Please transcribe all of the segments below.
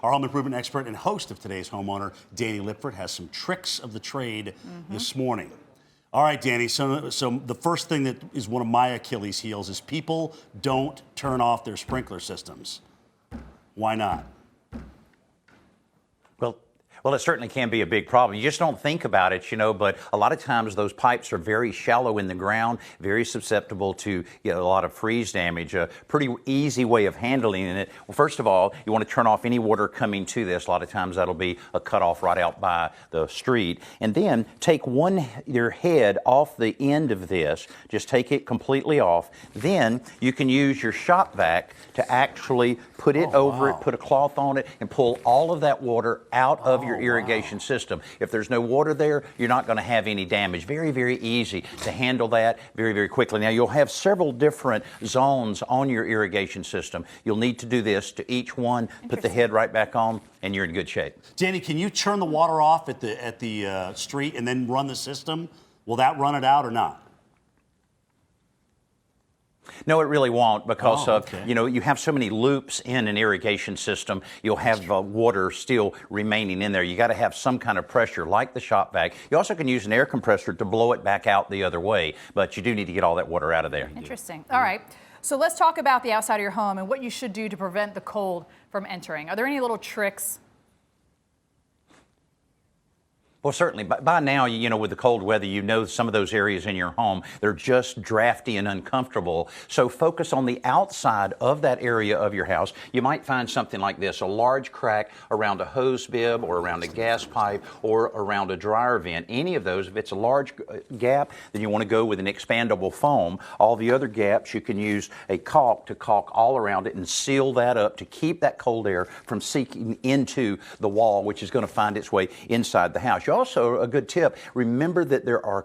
Our home improvement expert and host of today's Homeowner, Danny Lipford, has some tricks of the trade this morning. All right, Danny, so the first thing that is one of my Achilles heels is people don't turn off their sprinkler systems. Why not? Well, it certainly can be a big problem. You just don't think about it, but a lot of times those pipes are very shallow in the ground, very susceptible to a lot of freeze damage. A pretty easy way of handling it. Well, first of all, you want to turn off any water coming to this. A lot of times that'll be a cutoff right out by the street. And then take your head off the end of this. Just take it completely off. Then you can use your shop vac to actually put it over it, put a cloth on it, and pull all of that water out of your irrigation system. If there's no water there, you're not going to have any damage. Very, very easy to handle that very, very quickly. Now, you'll have several different zones on your irrigation system. You'll need to do this to each one, put the head right back on, and you're in good shape. Danny, can you turn the water off at the street and then run the system? Will that run it out or not? No, it really won't, because you have so many loops in an irrigation system. You'll have water still remaining in there. You got to have some kind of pressure, like the shop vac. You also can use an air compressor to blow it back out the other way, but you do need to get all that water out of there. Interesting. All right. So let's talk about the outside of your home and what you should do to prevent the cold from entering. Are there any little tricks? Well, certainly. By now, with the cold weather, some of those areas in your home, they're just drafty and uncomfortable. So focus on the outside of that area of your house. You might find something like this, a large crack around a hose bib or around a gas pipe or around a dryer vent. Any of those, if it's a large gap, then you want to go with an expandable foam. All the other gaps, you can use a caulk to caulk all around it and seal that up to keep that cold air from seeping into the wall, which is going to find its way inside the house. Also, a good tip, remember that there are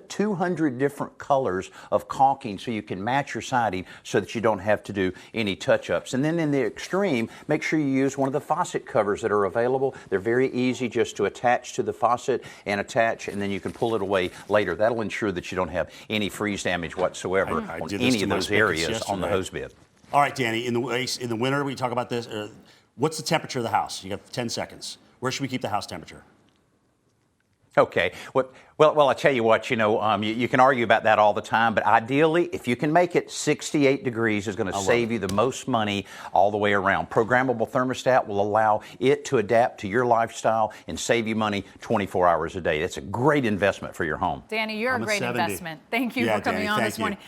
200 different colors of caulking, so you can match your siding so that you don't have to do any touch-ups. And then in the extreme, make sure you use one of the faucet covers that are available. They're very easy just to attach to the faucet and then you can pull it away later. That'll ensure that you don't have any freeze damage whatsoever on any of those areas on the hose bib. All right, Danny, in the winter, we talk about this. What's the temperature of the house? You got 10 seconds. Where should we keep the house temperature? Okay. Well, I tell you what, you can argue about that all the time, but ideally, if you can make it 68 degrees is going to save you the most money all the way around. Programmable thermostat will allow it to adapt to your lifestyle and save you money 24 hours a day. That's a great investment for your home. Danny, you're a great investment. Thank you for coming on this morning.